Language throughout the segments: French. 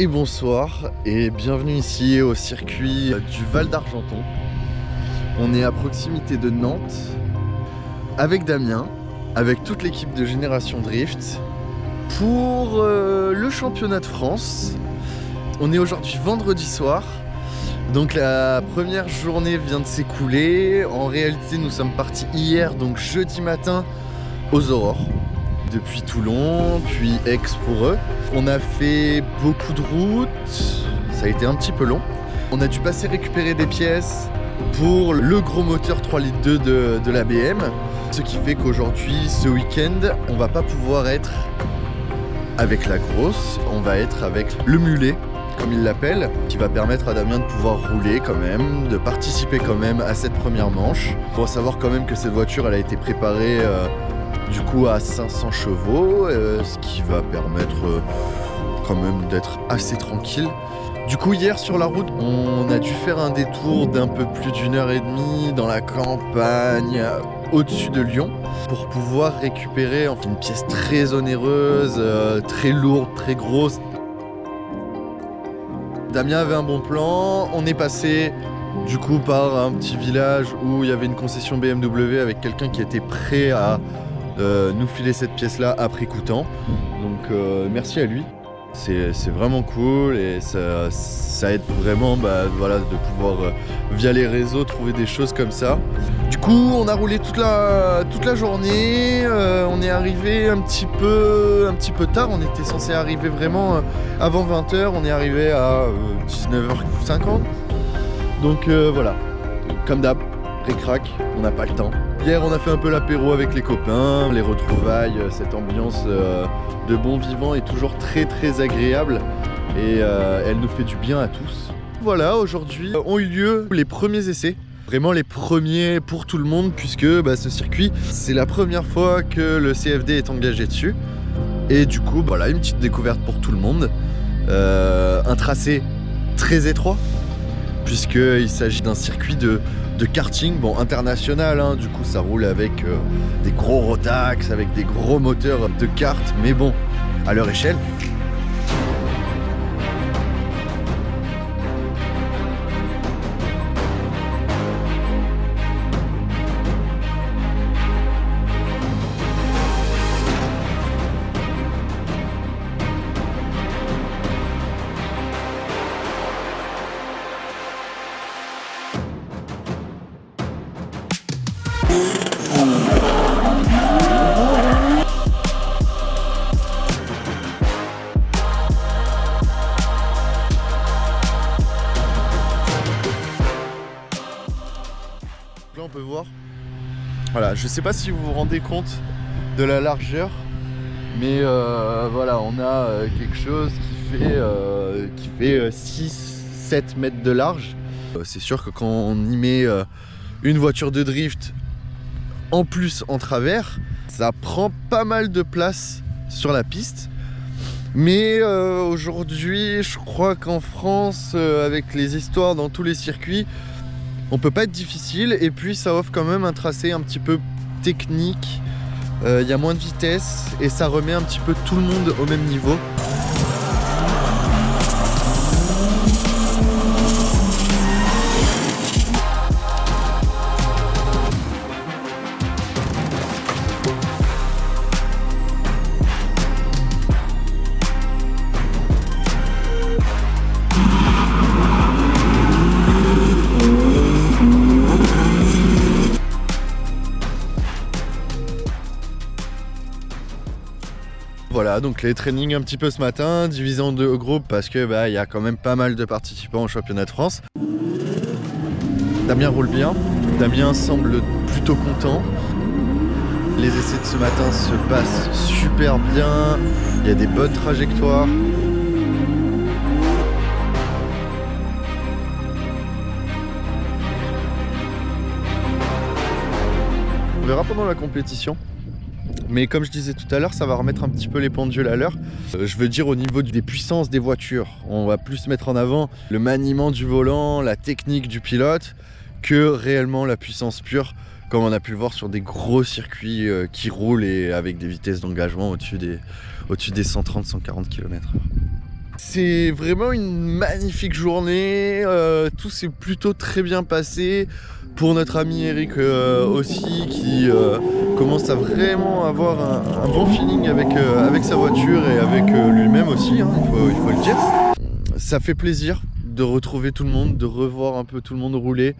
Et bonsoir et bienvenue ici au circuit du Val d'Argenton. On est à proximité de Nantes avec Damien, avec toute l'équipe de Génération Drift pour le championnat de France. On est aujourd'hui vendredi soir, donc la première journée vient de s'écouler. En réalité nous sommes partis hier, donc jeudi matin, aux Aurores. Depuis Toulon, puis Aix pour eux. On a fait beaucoup de routes, ça a été un petit peu long. On a dû passer récupérer des pièces pour le gros moteur 3,2 litres de la BM. Ce qui fait qu'aujourd'hui, ce week-end, on va pas pouvoir être avec la grosse, on va être avec le mulet, comme il l'appelle, qui va permettre à Damien de pouvoir rouler quand même, de participer quand même à cette première manche. Il faut savoir quand même que cette voiture, elle a été préparée du coup à 500 chevaux, ce qui va permettre quand même d'être assez tranquille. Du coup hier sur la route, on a dû faire un détour d'un peu plus d'1h30 dans la campagne, au-dessus de Lyon, pour pouvoir récupérer une pièce très onéreuse, très lourde, très grosse. Damien avait un bon plan, on est passé du coup par un petit village où il y avait une concession BMW avec quelqu'un qui était prêt à nous filer cette pièce-là à prix coûtant. Donc merci à lui. C'est vraiment cool et ça aide vraiment voilà, de pouvoir, via les réseaux, trouver des choses comme ça. Du coup, on a roulé toute la journée. On est arrivé un petit peu tard. On était censé arriver vraiment avant 20h. On est arrivé à 19h50. Donc voilà, comme d'hab, ric-rac, on n'a pas le temps. Hier, on a fait un peu l'apéro avec les copains, les retrouvailles, cette ambiance de bon vivant est toujours très très agréable et elle nous fait du bien à tous. Voilà, aujourd'hui ont eu lieu les premiers essais, vraiment les premiers pour tout le monde puisque ce circuit, c'est la première fois que le CFD est engagé dessus. Et du coup, voilà, une petite découverte pour tout le monde. Un tracé très étroit puisqu'il s'agit d'un circuit de karting, bon international, hein, du coup ça roule avec des gros Rotax, avec des gros moteurs de kart, mais bon, à leur échelle. Là on peut voir, voilà, je sais pas si vous vous rendez compte de la largeur, mais voilà, on a quelque chose qui fait 6-7 mètres de large. C'est sûr que quand on y met une voiture de drift en plus en travers, ça prend pas mal de place sur la piste. Mais aujourd'hui, je crois qu'en France, avec les histoires dans tous les circuits, on peut pas être difficile et puis ça offre quand même un tracé un petit peu technique. Il y a moins de vitesse et ça remet un petit peu tout le monde au même niveau. Voilà, donc les trainings un petit peu ce matin, divisés en deux groupes parce que il y a quand même pas mal de participants au championnat de France. Damien roule bien, Damien semble plutôt content. Les essais de ce matin se passent super bien, il y a des bonnes trajectoires. On verra pendant la compétition. Mais comme je disais tout à l'heure, ça va remettre un petit peu les pendules à l'heure. Je veux dire au niveau des puissances des voitures. On va plus mettre en avant le maniement du volant, la technique du pilote, que réellement la puissance pure, comme on a pu le voir sur des gros circuits qui roulent et avec des vitesses d'engagement au-dessus des 130-140 km/h. C'est vraiment une magnifique journée, tout s'est plutôt très bien passé. Pour notre ami Eric aussi, qui commence à vraiment avoir un bon feeling avec sa voiture et avec lui-même aussi, hein, il faut le dire. Ça fait plaisir de retrouver tout le monde, de revoir un peu tout le monde rouler,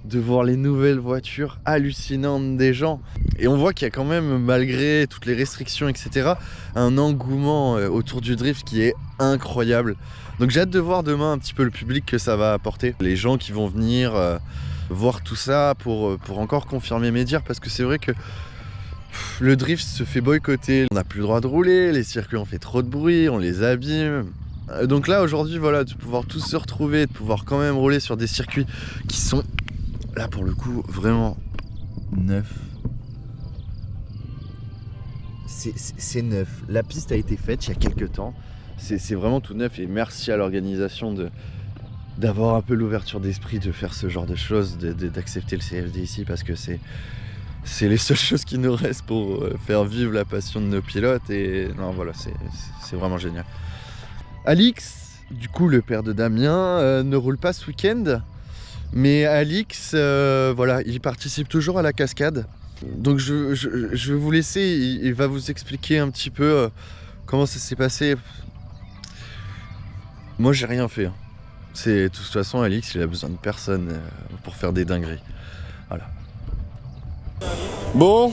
de voir les nouvelles voitures hallucinantes des gens. Et on voit qu'il y a quand même, malgré toutes les restrictions, etc., un engouement autour du drift qui est incroyable. Donc j'ai hâte de voir demain un petit peu le public que ça va apporter. Les gens qui vont venir voir tout ça pour encore confirmer mes dires, parce que c'est vrai que le drift se fait boycotter. On n'a plus le droit de rouler, les circuits ont fait trop de bruit, on les abîme. Donc là aujourd'hui voilà, de pouvoir tous se retrouver, de pouvoir quand même rouler sur des circuits qui sont là pour le coup vraiment neufs. C'est neuf. La piste a été faite il y a quelques temps. C'est vraiment tout neuf et merci à l'organisation d'avoir un peu l'ouverture d'esprit de faire ce genre de choses, d'accepter le CFD ici, parce que c'est les seules choses qui nous restent pour faire vivre la passion de nos pilotes. Et non voilà, c'est vraiment génial. Alix, du coup le père de Damien, ne roule pas ce week-end, mais Alix, voilà, il participe toujours à la cascade. Donc je vais vous laisser, il va vous expliquer un petit peu comment ça s'est passé. Moi j'ai rien fait. Hein. De toute façon Alix, il a besoin de personne pour faire des dingueries. Voilà. Bon,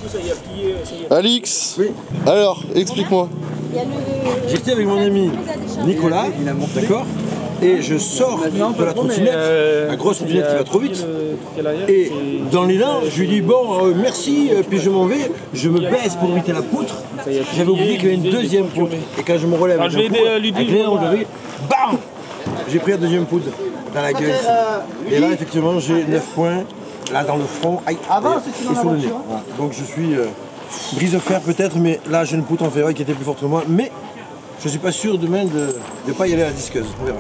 Alix, oui. Alors explique-moi. J'étais avec mon ami Nicolas, d'accord, et je sors de la trottinette, la grosse trottinette qui va trop vite, et dans l'élan, je lui dis bon, merci, puis je m'en vais, je me baisse pour éviter la poutre. J'avais oublié qu'il y avait une deuxième poutre, et quand je me relève avec l'élan, bam, j'ai pris la deuxième poutre dans la gueule. Et là, effectivement, j'ai 9 points, là dans le front, et sur le nez. Voilà. Donc je suis brise-fer peut-être, mais là j'ai une poutre en ferraille qui était plus forte que moi, mais je suis pas sûr demain de ne pas y aller à la disqueuse, on verra.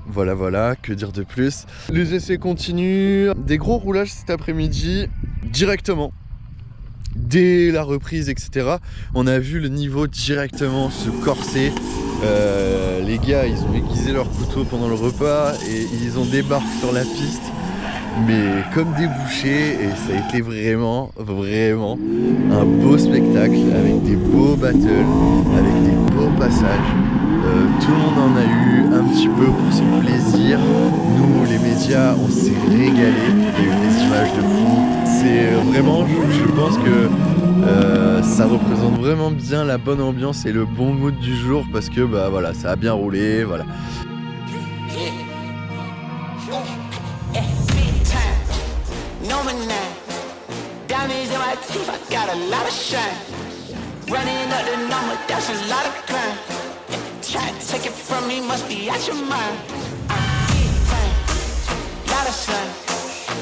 Voilà, que dire de plus. Les essais continuent, des gros roulages cet après-midi, directement. Dès la reprise, etc. On a vu le niveau directement se corser. Les gars, ils ont aiguisé leur couteau pendant le repas et ils ont débarqué sur la piste. Mais comme des bouchers, et ça a été vraiment un beau spectacle avec des beaux battles, avec des beaux passages. Tout le monde en a eu un petit peu pour son plaisir. Nous, les médias, on s'est régalé. Il y a eu des images de fou. C'est vraiment, je pense que ça représente vraiment bien la bonne ambiance et le bon mood du jour, parce que bah voilà, ça a bien roulé, voilà. Running up the number, that's a lot of crime. Try to take it from me, must be out your mind. Lot of sun,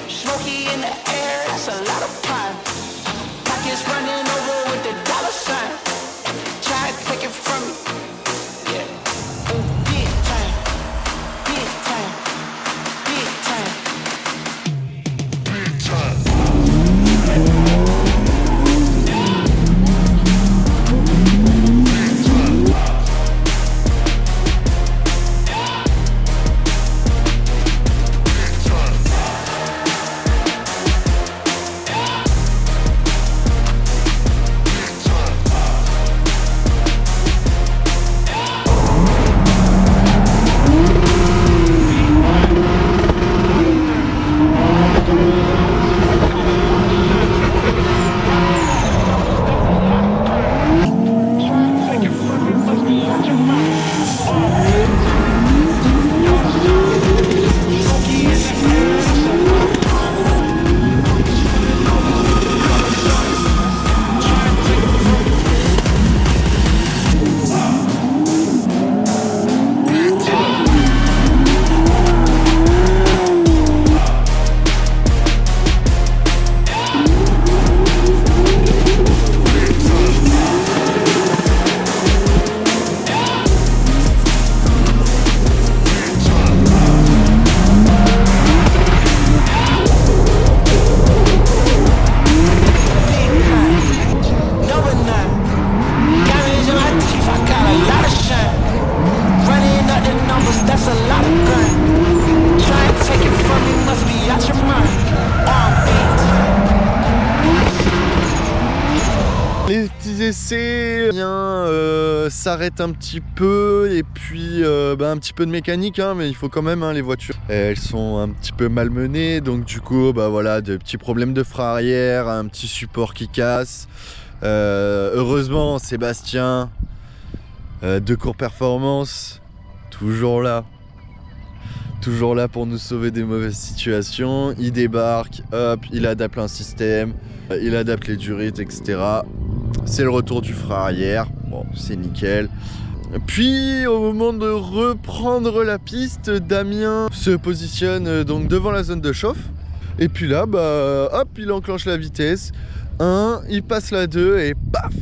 smoky in the air, that's a lot of pine. Pockets running over with the dollar sign. Try to take it from me, yeah. Big time, big time, big time, big time. Les petits essais s'arrêtent un petit peu et puis un petit peu de mécanique, hein, mais il faut quand même les voitures. Elles sont un petit peu malmenées, donc du coup voilà, de petits problèmes de frein arrière, un petit support qui casse. Heureusement Sébastien de Cours Performance, toujours là pour nous sauver des mauvaises situations. Il débarque, hop, il adapte un système, il adapte les durites, etc. C'est le retour du frein arrière, bon, c'est nickel. Puis au moment de reprendre la piste, Damien se positionne donc devant la zone de chauffe. Et puis là, hop, il enclenche la vitesse. 1, il passe la 2 et paf!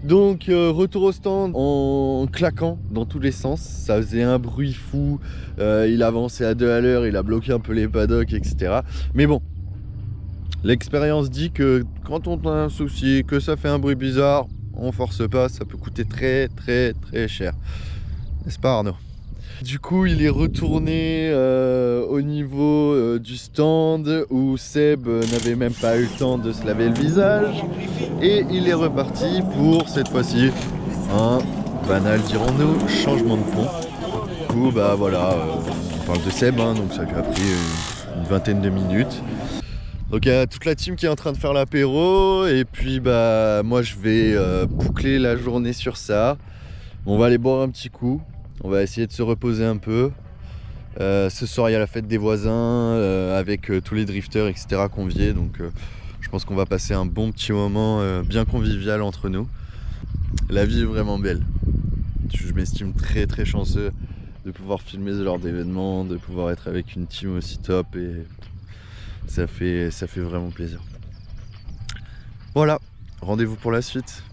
Donc retour au stand en claquant dans tous les sens, ça faisait un bruit fou, il avançait à 2 à l'heure, il a bloqué un peu les paddocks, etc. Mais bon, l'expérience dit que quand on a un souci, que ça fait un bruit bizarre, on force pas, ça peut coûter très très très cher. N'est-ce pas Arnaud? Du coup, il est retourné au niveau du stand où Seb n'avait même pas eu le temps de se laver le visage. Et il est reparti pour cette fois-ci un banal, dirons-nous, changement de pont. Du coup, voilà, on parle de Seb, hein, donc ça lui a pris une vingtaine de minutes. Donc il y a toute la team qui est en train de faire l'apéro. Et puis moi je vais boucler la journée sur ça. On va aller boire un petit coup. On va essayer de se reposer un peu. Ce soir, il y a la fête des voisins avec tous les drifters, etc. conviés. Donc, je pense qu'on va passer un bon petit moment bien convivial entre nous. La vie est vraiment belle. Je m'estime très très chanceux de pouvoir filmer ce genre d'événement, de pouvoir être avec une team aussi top et ça fait vraiment plaisir. Voilà, rendez-vous pour la suite.